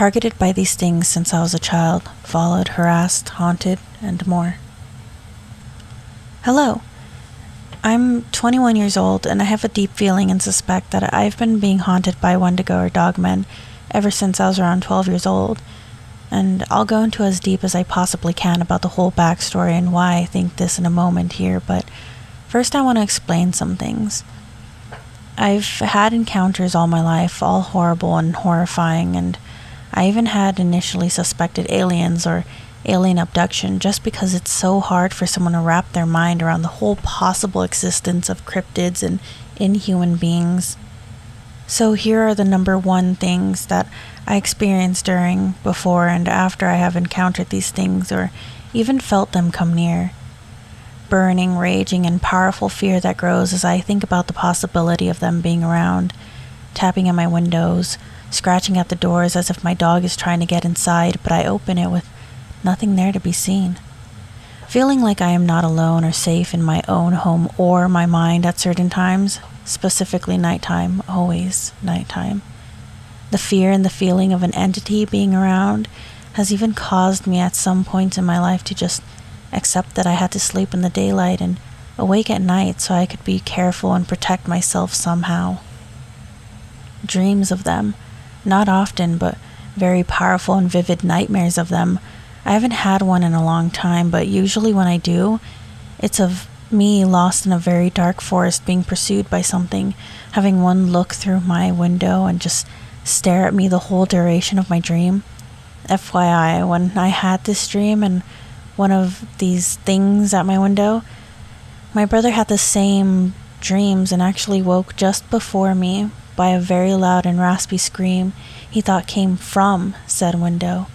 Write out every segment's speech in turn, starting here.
targeted by these things since I was a child, followed, harassed, haunted, and more. Hello. I'm 21 years old, and I have a deep feeling and suspect that I've been being haunted by Wendigo or dogmen ever since I was around 12 years old, and I'll go into as deep as I possibly can about the whole backstory and why I think this in a moment here, but first I want to explain some things. I've had encounters all my life, all horrible and horrifying, and I even had initially suspected aliens or alien abduction just because it's so hard for someone to wrap their mind around the whole possible existence of cryptids and inhuman beings. So here are the number one things that I experienced during, before, and after I have encountered these things or even felt them come near. Burning, raging, and powerful fear that grows as I think about the possibility of them being around, tapping at my windows, scratching at the doors as if my dog is trying to get inside, but I open it with nothing there to be seen. Feeling like I am not alone or safe in my own home or my mind at certain times, specifically nighttime, always nighttime. The fear and the feeling of an entity being around has even caused me at some points in my life to just accept that I had to sleep in the daylight and awake at night so I could be careful and protect myself somehow. Dreams of them, not often, but very powerful and vivid nightmares of them. I haven't had one in a long time, but usually when I do, it's of me lost in a very dark forest being pursued by something, having one look through my window and just stare at me the whole duration of my dream. FYI, when I had this dream and one of these things at my window, my brother had the same dreams and actually woke just before me by a very loud and raspy scream he thought came from said window.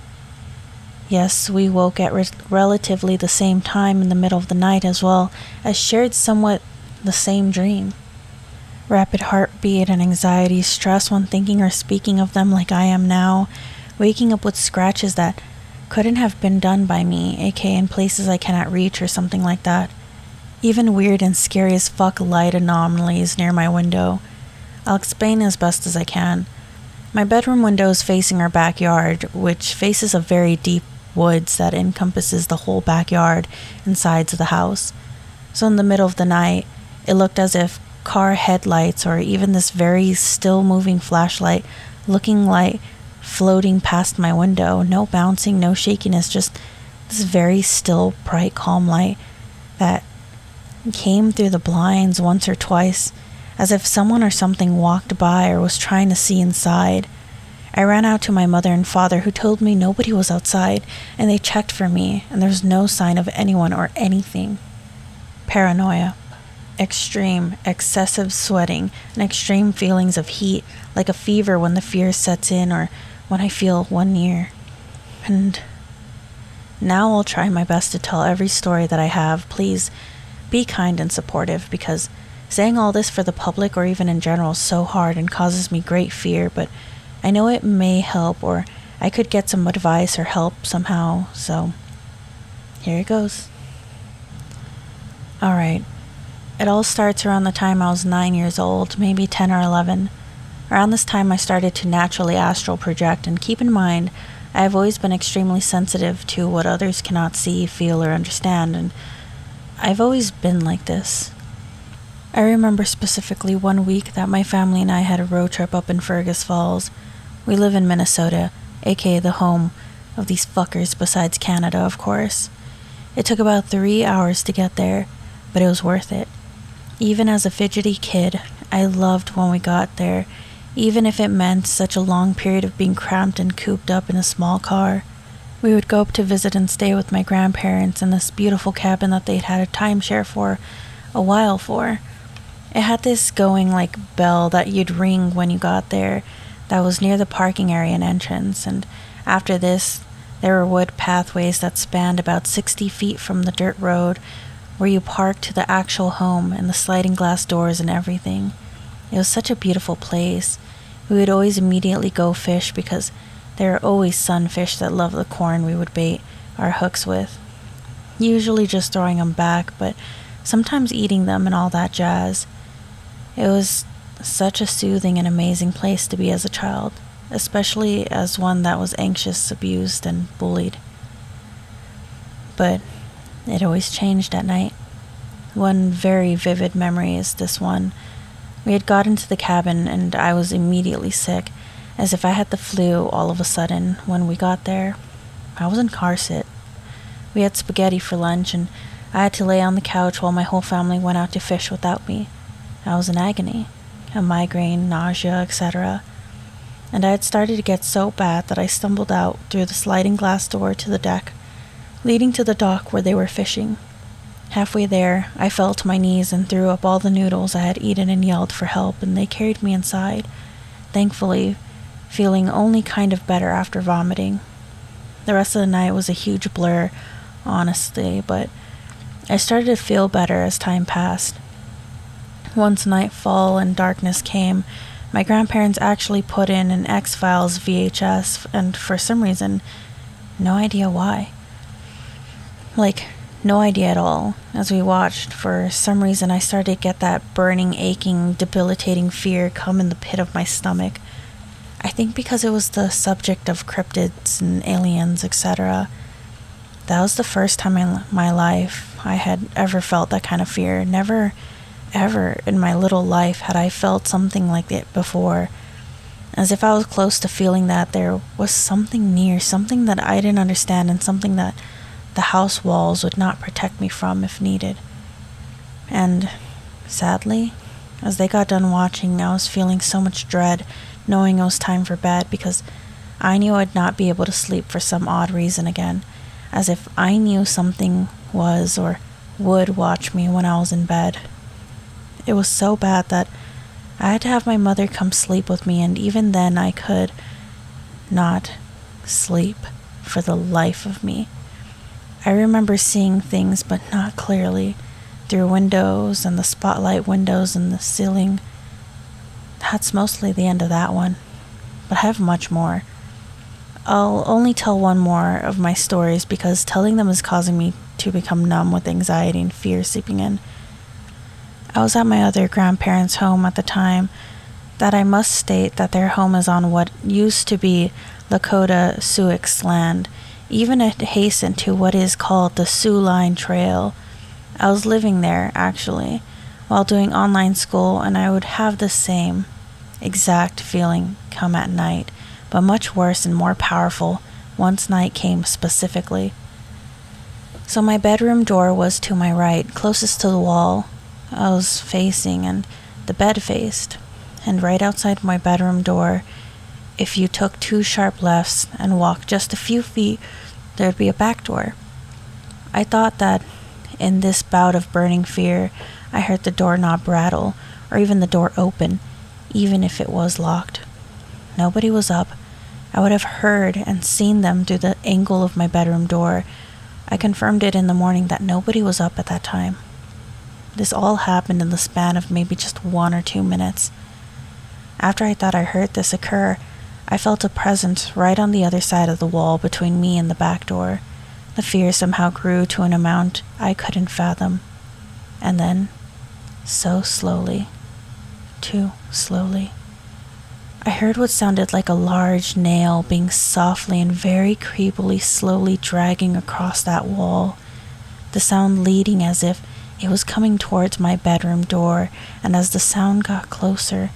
Yes, we woke at relatively the same time in the middle of the night as well as shared somewhat the same dream. Rapid heartbeat and anxiety, stress when thinking or speaking of them like I am now, waking up with scratches that couldn't have been done by me, aka in places I cannot reach or something like that. Even weird and scary as fuck light anomalies near my window. I'll explain as best as I can. My bedroom window is facing our backyard, which faces a very deep woods that encompasses the whole backyard and sides of the house. So in the middle of the night, it looked as if car headlights or even this very still moving flashlight looking light floating past my window, no bouncing, no shakiness, just this very still, bright, calm light that came through the blinds once or twice, as if someone or something walked by or was trying to see inside. I ran out to my mother and father, who told me nobody was outside, and they checked for me, and there was no sign of anyone or anything. Paranoia. Extreme, excessive sweating, and extreme feelings of heat, like a fever when the fear sets in or when I feel one near. And now I'll try my best to tell every story that I have. Please be kind and supportive, because saying all this for the public or even in general is so hard and causes me great fear, but I know it may help, or I could get some advice or help somehow, so here it goes. Alright, it all starts around the time I was 9 years old, maybe 10 or 11. Around this time I started to naturally astral project, and keep in mind, I have always been extremely sensitive to what others cannot see, feel, or understand, and I've always been like this. I remember specifically one week that my family and I had a road trip up in Fergus Falls. We live in Minnesota, aka the home of these fuckers besides Canada, of course. It took about 3 hours to get there, but it was worth it. Even as a fidgety kid, I loved when we got there, even if it meant such a long period of being cramped and cooped up in a small car. We would go up to visit and stay with my grandparents in this beautiful cabin that they'd had a timeshare for a while for. It had this going like bell that you'd ring when you got there that was near the parking area and entrance, and after this there were wood pathways that spanned about 60 feet from the dirt road where you parked to the actual home, and the sliding glass doors and everything. It was such a beautiful place. We would always immediately go fish because there are always sunfish that love the corn we would bait our hooks with. Usually just throwing them back, but sometimes eating them and all that jazz. It was such a soothing and amazing place to be as a child. especially as one that was anxious, abused, and bullied. But it always changed at night. One very vivid memory is this one. We had got into the cabin and I was immediately sick, as if I had the flu all of a sudden. When we got there, I was in car sit. We had spaghetti for lunch and I had to lay on the couch while my whole family went out to fish without me. I was in agony, a migraine, nausea, etc. And I had started to get so bad that I stumbled out through the sliding glass door to the deck, leading to the dock where they were fishing. Halfway there, I fell to my knees and threw up all the noodles I had eaten and yelled for help, and they carried me inside, thankfully feeling only kind of better after vomiting. The rest of the night was a huge blur, honestly, but I started to feel better as time passed. Once nightfall and darkness came, my grandparents actually put in an X-Files VHS, and for some reason, no idea why. No idea at all. As we watched, for some reason I started to get that burning, aching, debilitating fear come in the pit of my stomach. I think because it was the subject of cryptids and aliens, etc. That was the first time in my life I had ever felt that kind of fear. Never, ever in my little life had I felt something like it before. As if I was close to feeling that there was something near, something that I didn't understand, and something that the house walls would not protect me from if needed. And sadly, as they got done watching, I was feeling so much dread, knowing it was time for bed, because I knew I'd not be able to sleep for some odd reason again, as if I knew something was or would watch me when I was in bed. It was so bad that I had to have my mother come sleep with me, and even then I could not sleep for the life of me. I remember seeing things, but not clearly, through windows and the spotlight windows in the ceiling. That's mostly the end of that one, but I have much more. I'll only tell one more of my stories because telling them is causing me to become numb with anxiety and fear seeping in. I was at my other grandparents' home at the time. That I must state that their home is on what used to be Lakota Sioux land, even adjacent to what is called the Sioux Line Trail. I was living there, actually, while doing online school, and I would have the same exact feeling come at night, but much worse and more powerful once night came specifically. So my bedroom door was to my right, closest to the wall I was facing and the bed faced, and right outside my bedroom door, if you took 2 sharp lefts and walked just a few feet, there'd be a back door. I thought that in this bout of burning fear, I heard the doorknob rattle, or even the door open, even if it was locked. Nobody was up. I would have heard and seen them through the angle of my bedroom door. I confirmed it in the morning that nobody was up at that time. This all happened in the span of maybe just 1 or 2 minutes. After I thought I heard this occur, I felt a presence right on the other side of the wall between me and the back door. The fear somehow grew to an amount I couldn't fathom. And then, so slowly, too slowly, I heard what sounded like a large nail being softly and very creepily slowly dragging across that wall, the sound leading as if it was coming towards my bedroom door, and as the sound got closer,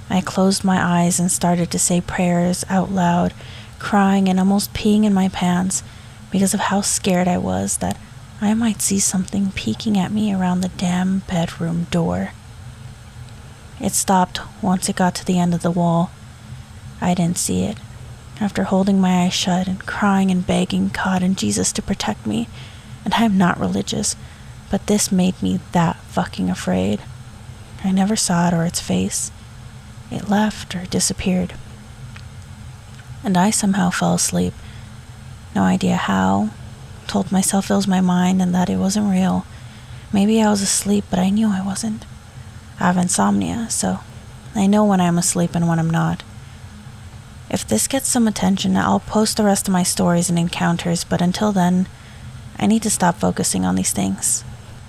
I closed my eyes and started to say prayers out loud, crying and almost peeing in my pants because of how scared I was that I might see something peeking at me around the damn bedroom door. It stopped once it got to the end of the wall. I didn't see it. After holding my eyes shut and crying and begging God and Jesus to protect me, and I'm not religious, but this made me that fucking afraid. I never saw it or its face. It left or disappeared. And I somehow fell asleep. No idea how. Told myself it was my mind and that it wasn't real. Maybe I was asleep, but I knew I wasn't. I have insomnia, so I know when I'm asleep and when I'm not. If this gets some attention, I'll post the rest of my stories and encounters, but until then, I need to stop focusing on these things.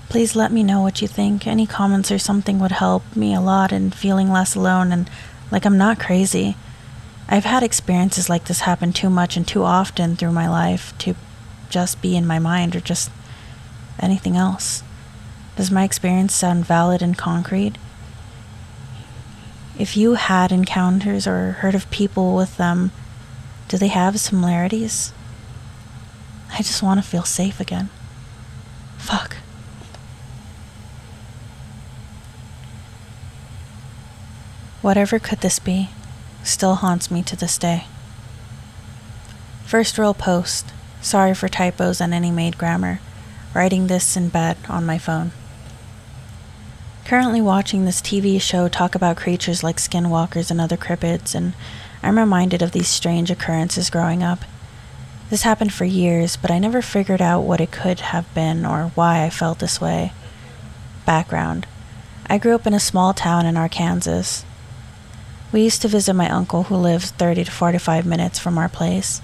Please let me know what you think. Any comments or something would help me a lot in feeling less alone and like I'm not crazy. I've had experiences like this happen too much and too often through my life to just be in my mind or just anything else. Does my experience sound valid and concrete? If you had encounters or heard of people with them, do they have similarities? I just want to feel safe again. Fuck. Whatever could this be still haunts me to this day. First real post. Sorry for typos and any made grammar. Writing this in bed on my phone. Currently watching this TV show talk about creatures like skinwalkers and other cryptids, and I'm reminded of these strange occurrences growing up. This happened for years, but I never figured out what it could have been or why I felt this way. Background. I grew up in a small town in Arkansas. We used to visit my uncle who lived 30 to 45 minutes from our place.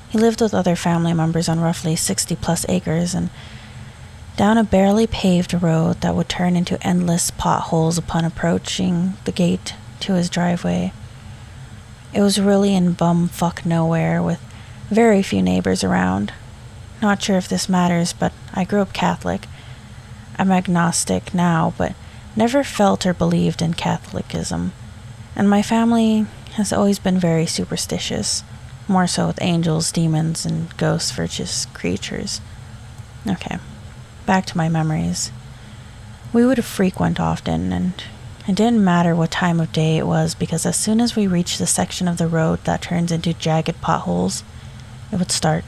He lived with other family members on roughly 60 plus acres and down a barely paved road that would turn into endless potholes upon approaching the gate to his driveway. It was really in bumfuck nowhere with very few neighbors around. Not sure if this matters, but I grew up Catholic. I'm agnostic now, but never felt or believed in Catholicism. And my family has always been very superstitious, more so with angels, demons, and ghosts versus creatures. Okay, back to my memories. We would frequent often, and it didn't matter what time of day it was because as soon as we reached the section of the road that turns into jagged potholes, it would start.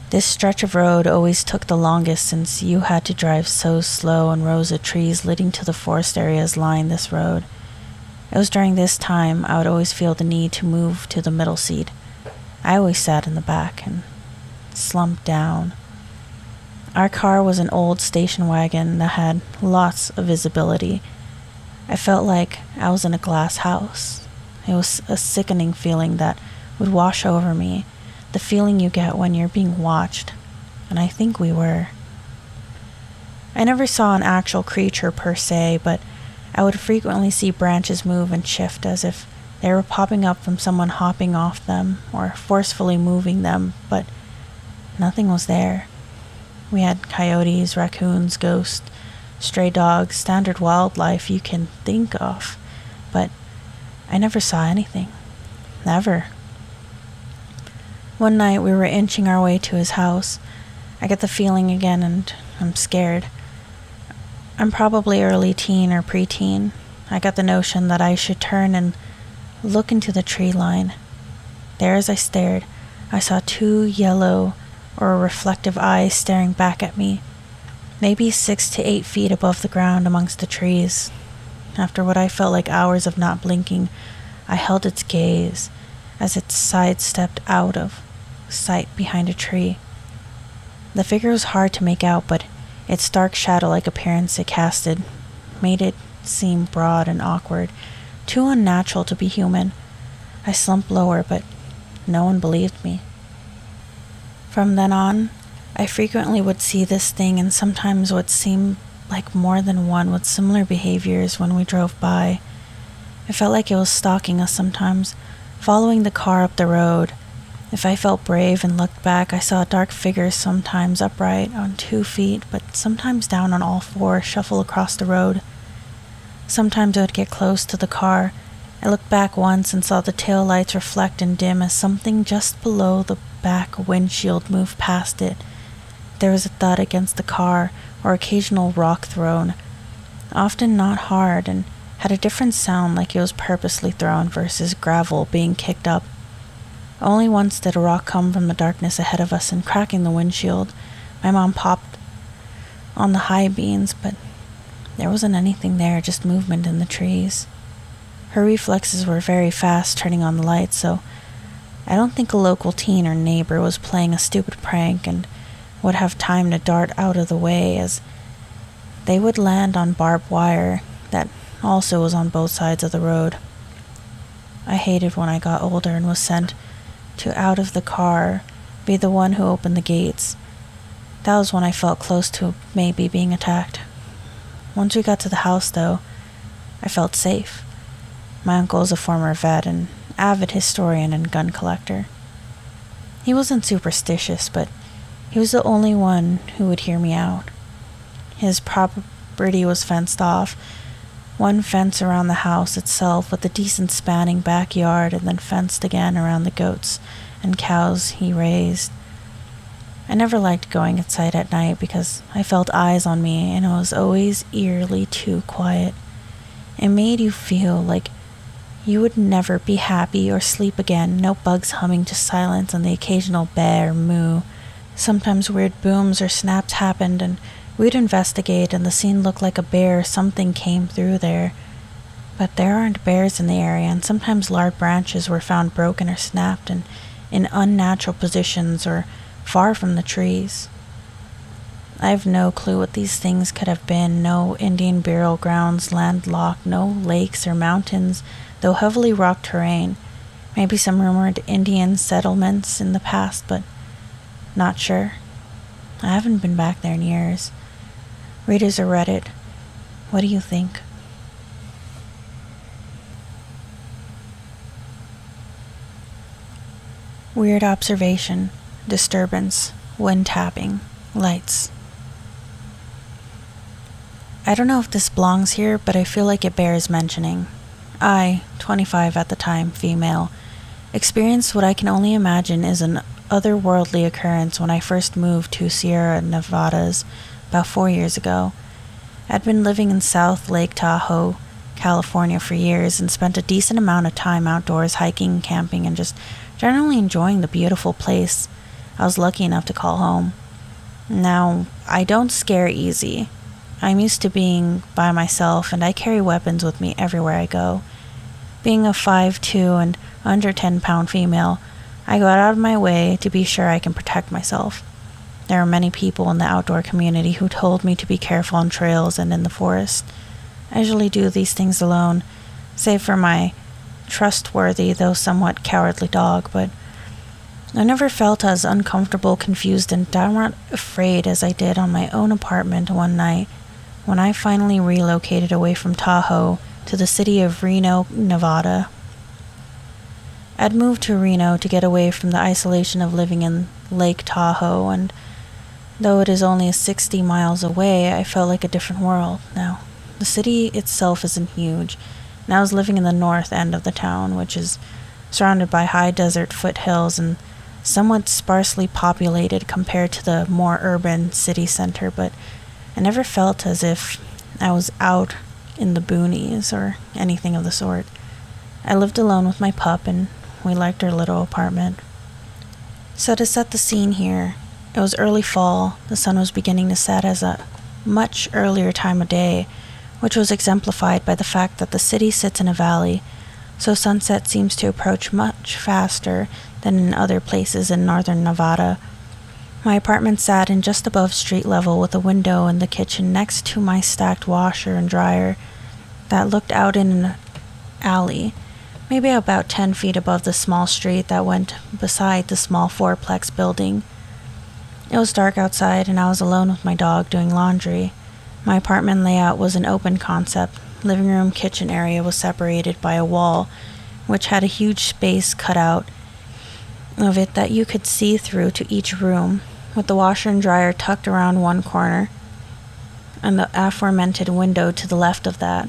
This stretch of road always took the longest since you had to drive so slow and rows of trees leading to the forest areas line this road. It was during this time I would always feel the need to move to the middle seat. I always sat in the back and slumped down. Our car was an old station wagon that had lots of visibility. I felt like I was in a glass house. It was a sickening feeling that would wash over me, the feeling you get when you're being watched, and I think we were. I never saw an actual creature per se, but I would frequently see branches move and shift as if they were popping up from someone hopping off them or forcefully moving them, but nothing was there. We had coyotes, raccoons, ghosts, stray dogs, standard wildlife you can think of, but I never saw anything. Never. One night we were inching our way to his house. I get the feeling again and I'm scared. I'm probably early teen or preteen. I got the notion that I should turn and look into the tree line. There as I stared, I saw two yellow or reflective eyes staring back at me, maybe 6 to 8 feet above the ground amongst the trees. After what I felt like hours of not blinking, I held its gaze as it sidestepped out of sight behind a tree. The figure was hard to make out, but its dark shadow-like appearance it casted made it seem broad and awkward, too unnatural to be human. I slumped lower, but no one believed me. From then on, I frequently would see this thing and sometimes what seemed like more than one with similar behaviors when we drove by. It felt like it was stalking us sometimes, following the car up the road. If I felt brave and looked back, I saw dark figures sometimes upright on 2 feet, but sometimes down on all fours shuffle across the road. Sometimes I would get close to the car. I looked back once and saw the tail lights reflect and dim as something just below the back windshield moved past it. There was a thud against the car or occasional rock thrown, often not hard and had a different sound like it was purposely thrown versus gravel being kicked up. Only once did a rock come from the darkness ahead of us and cracking the windshield. My mom popped on the high beams, but there wasn't anything there, just movement in the trees. Her reflexes were very fast turning on the lights, so I don't think a local teen or neighbor was playing a stupid prank and would have time to dart out of the way as they would land on barbed wire that also was on both sides of the road. I hated when I got older and was sent to out of the car, be the one who opened the gates. That was when I felt close to maybe being attacked. Once we got to the house, though, I felt safe. My uncle is a former vet, and avid historian and gun collector. He wasn't superstitious, but he was the only one who would hear me out. His property was fenced off, one fence around the house itself with a decent spanning backyard, and then fenced again around the goats and cows he raised. I never liked going outside at night because I felt eyes on me and it was always eerily too quiet. It made you feel like you would never be happy or sleep again. No bugs humming, just silence and the occasional bear moo. Sometimes weird booms or snaps happened and we'd investigate and the scene looked like a bear or something came through there. But there aren't bears in the area, and sometimes large branches were found broken or snapped and in unnatural positions or far from the trees. I have no clue what these things could have been. No Indian burial grounds landlocked, no lakes or mountains, though heavily rocked terrain. Maybe some rumored Indian settlements in the past, but not sure. I haven't been back there in years. Readers of Reddit, what do you think? Weird observation, disturbance, wind tapping, lights. I don't know if this belongs here, but I feel like it bears mentioning. I, 25 at the time, female, experienced what I can only imagine is an otherworldly occurrence when I first moved to Sierra Nevadas about 4 years ago. I'd been living in South Lake Tahoe, California for years and spent a decent amount of time outdoors hiking, camping, and just generally enjoying the beautiful place I was lucky enough to call home. Now, I don't scare easy. I'm used to being by myself and I carry weapons with me everywhere I go. Being a 5'2" and under 10-pound female, I go out of my way to be sure I can protect myself. There are many people in the outdoor community who told me to be careful on trails and in the forest. I usually do these things alone, save for my trustworthy though somewhat cowardly dog, but I never felt as uncomfortable, confused, and downright afraid as I did on my own apartment one night when I finally relocated away from Tahoe to the city of Reno, Nevada. I'd moved to Reno to get away from the isolation of living in Lake Tahoe, and though it is only 60 miles away, I felt like a different world. Now, the city itself isn't huge, and I was living in the north end of the town, which is surrounded by high desert foothills and somewhat sparsely populated compared to the more urban city center, but I never felt as if I was out in the boonies or anything of the sort. I lived alone with my pup, and we liked our little apartment. So to set the scene here, it was early fall. The sun was beginning to set as a much earlier time of day, which was exemplified by the fact that the city sits in a valley, so sunset seems to approach much faster than in other places in northern Nevada. My apartment sat in just above street level with a window in the kitchen next to my stacked washer and dryer that looked out in an alley, maybe about 10 feet above the small street that went beside the small fourplex building. It was dark outside and I was alone with my dog doing laundry. My apartment layout was an open concept. Living room kitchen area was separated by a wall which had a huge space cut out of it that you could see through to each room, with the washer and dryer tucked around one corner and the aforementioned window to the left of that.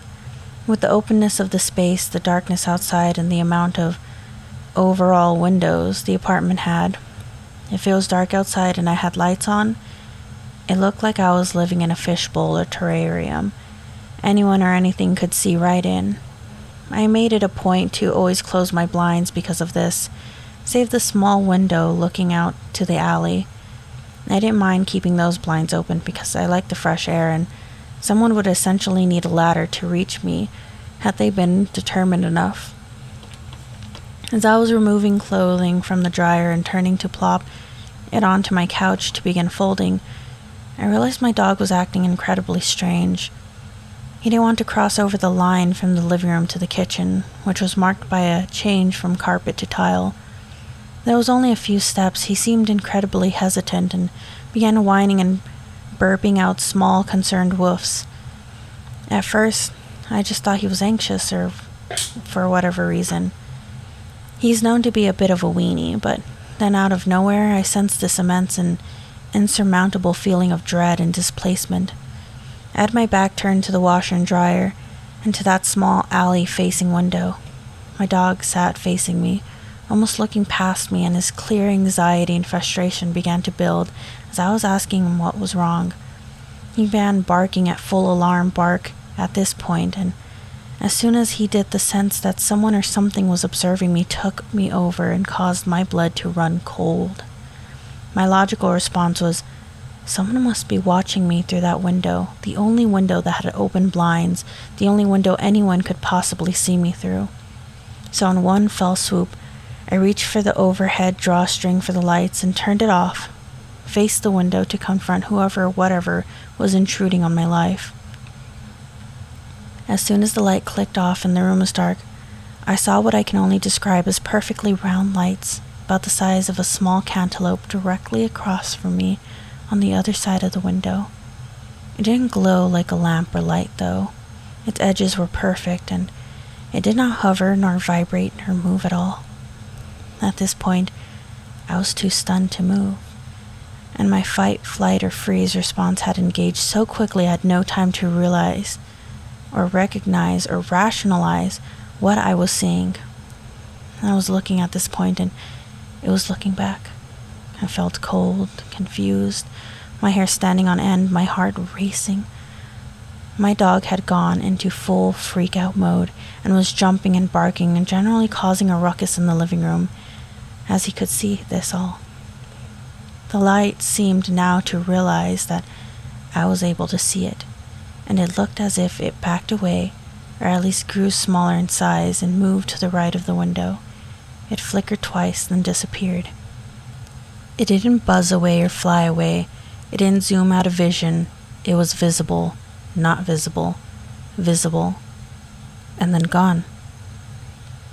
With the openness of the space, the darkness outside, and the amount of overall windows the apartment had, if it was dark outside and I had lights on, it looked like I was living in a fishbowl or terrarium. Anyone or anything could see right in. I made it a point to always close my blinds because of this, save the small window looking out to the alley. I didn't mind keeping those blinds open because I like the fresh air, and someone would essentially need a ladder to reach me had they been determined enough. As I was removing clothing from the dryer and turning to plop it onto my couch to begin folding, I realized my dog was acting incredibly strange. He didn't want to cross over the line from the living room to the kitchen, which was marked by a change from carpet to tile. There was only a few steps. He seemed incredibly hesitant and began whining and burping out small, concerned woofs. At first, I just thought he was anxious or for whatever reason. He's known to be a bit of a weenie, but then out of nowhere I sensed this immense and insurmountable feeling of dread and displacement. I had my back turned to the washer and dryer, and to that small alley-facing window. My dog sat facing me, almost looking past me, and his clear anxiety and frustration began to build as I was asking him what was wrong. He began barking at full alarm bark at this point, and as soon as he did, the sense that someone or something was observing me took me over and caused my blood to run cold. My logical response was, someone must be watching me through that window, the only window that had open blinds, the only window anyone could possibly see me through. So in one fell swoop, I reached for the overhead drawstring for the lights and turned it off, faced the window to confront whoever or whatever was intruding on my life. As soon as the light clicked off and the room was dark, I saw what I can only describe as perfectly round lights, about the size of a small cantaloupe, directly across from me on the other side of the window. It didn't glow like a lamp or light, though. Its edges were perfect, and it did not hover nor vibrate nor move at all. At this point, I was too stunned to move, and my fight, flight, or freeze response had engaged so quickly I had no time to realize or recognize or rationalize what I was seeing. I was looking at this point, and it was looking back. I felt cold, confused, my hair standing on end, my heart racing. My dog had gone into full freak-out mode and was jumping and barking and generally causing a ruckus in the living room, as he could see this all. The light seemed now to realize that I was able to see it, and it looked as if it backed away, or at least grew smaller in size and moved to the right of the window. It flickered twice, then disappeared. It didn't buzz away or fly away. It didn't zoom out of vision. It was visible, not visible, visible, and then gone.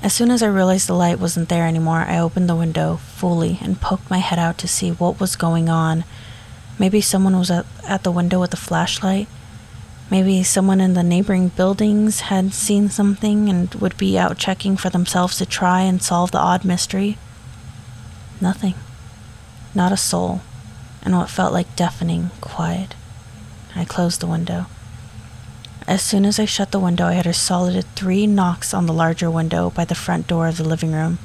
As soon as I realized the light wasn't there anymore, I opened the window fully and poked my head out to see what was going on. Maybe someone was at the window with a flashlight. Maybe someone in the neighboring buildings had seen something and would be out checking for themselves to try and solve the odd mystery. Nothing. Not a soul, and what felt like deafening quiet. I closed the window. As soon as I shut the window, I heard a solid 3 knocks on the larger window by the front door of the living room.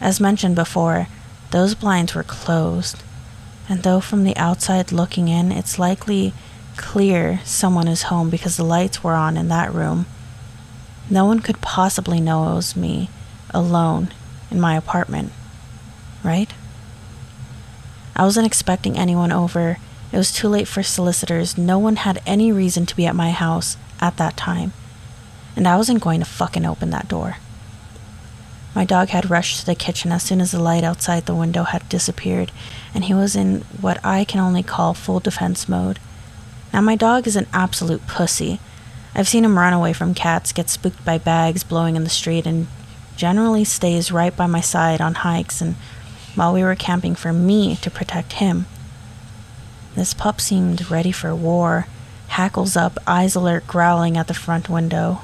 As mentioned before, those blinds were closed, and though from the outside looking in, it's likely clear someone is home because the lights were on in that room, no one could possibly know it was me, alone, in my apartment, right? I wasn't expecting anyone over. It was too late for solicitors. No one had any reason to be at my house at that time, and I wasn't going to fucking open that door. My dog had rushed to the kitchen as soon as the light outside the window had disappeared, and he was in what I can only call full defense mode. Now, my dog is an absolute pussy. I've seen him run away from cats, get spooked by bags blowing in the street, and generally stays right by my side on hikes and while we were camping for me to protect him. This pup seemed ready for war, hackles up, eyes alert, growling at the front window.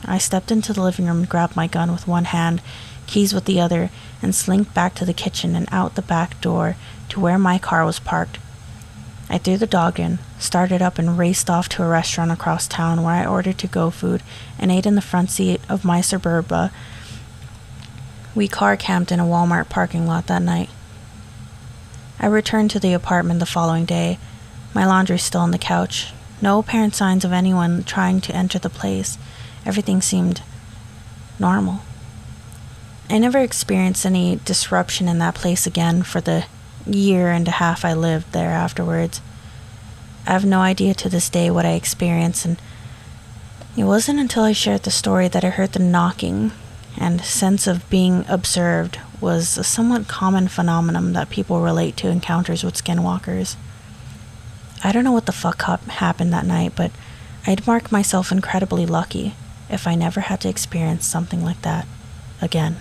I stepped into the living room and grabbed my gun with one hand, keys with the other, and slinked back to the kitchen and out the back door to where my car was parked. I threw the dog in, started up, and raced off to a restaurant across town where I ordered to-go food and ate in the front seat of my Suburba. We car camped in a Walmart parking lot that night. I returned to the apartment the following day, my laundry still on the couch. No apparent signs of anyone trying to enter the place. Everything seemed normal. I never experienced any disruption in that place again for the year and a half I lived there afterwards. I have no idea to this day what I experienced, and it wasn't until I shared the story that I heard the knocking, and sense of being observed was a somewhat common phenomenon that people relate to encounters with skinwalkers. I don't know what the fuck happened that night, but I'd mark myself incredibly lucky if I never had to experience something like that again.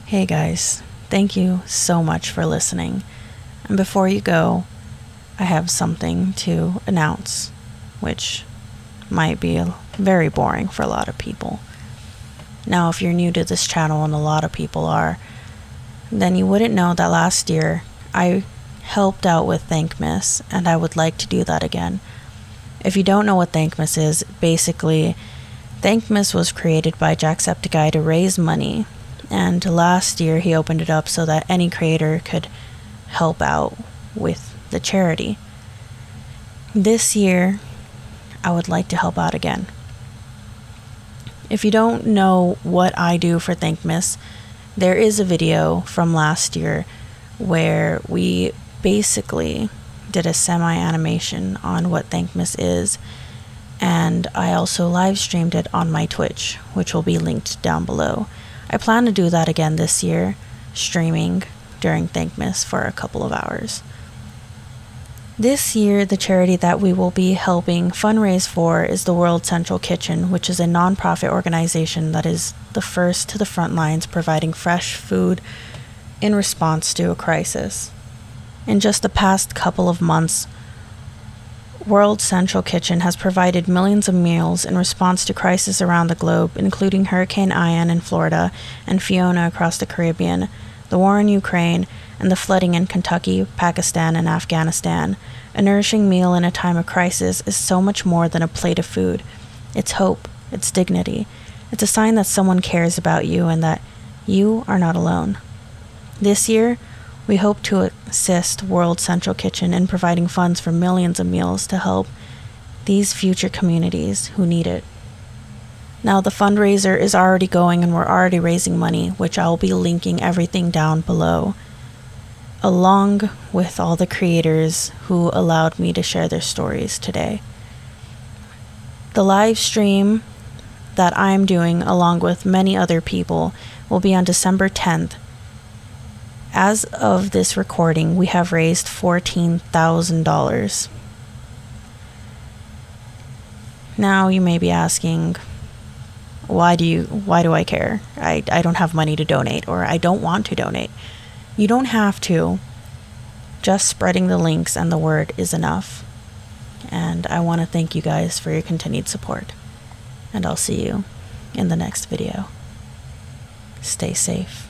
Hey guys, thank you so much for listening. And before you go, I have something to announce. which might be very boring for a lot of people. Now, if you're new to this channel, and a lot of people are, then you wouldn't know that last year I helped out with Thankmas, and I would like to do that again. If you don't know what Thankmas is, basically, Thankmas was created by Jacksepticeye to raise money, and last year he opened it up so that any creator could help out with the charity. This year, I would like to help out again. If you don't know what I do for Thankmas, there is a video from last year where we basically did a semi-animation on what Thankmas is, and I also live streamed it on my Twitch, which will be linked down below. I plan to do that again this year, streaming during Thankmas for a couple of hours. This year, the charity that we will be helping fundraise for is the World Central Kitchen, which is a non-profit organization that is the first to the front lines providing fresh food in response to a crisis. In just the past couple of months, World Central Kitchen has provided millions of meals in response to crises around the globe, including Hurricane Ian in Florida and Fiona across the Caribbean, the war in Ukraine, and the flooding in Kentucky, Pakistan, and Afghanistan. A nourishing meal in a time of crisis is so much more than a plate of food. It's hope, it's dignity. It's a sign that someone cares about you and that you are not alone. This year, we hope to assist World Central Kitchen in providing funds for millions of meals to help these future communities who need it. Now, the fundraiser is already going and we're already raising money, which I'll be linking everything down below, along with all the creators who allowed me to share their stories today. The live stream that I'm doing, along with many other people, will be on December 10th. As of this recording, we have raised $14,000. Now you may be asking, why do I care? I don't have money to donate, or I don't want to donate. You don't have to. Just spreading the links and the word is enough. And I want to thank you guys for your continued support. And I'll see you in the next video. Stay safe.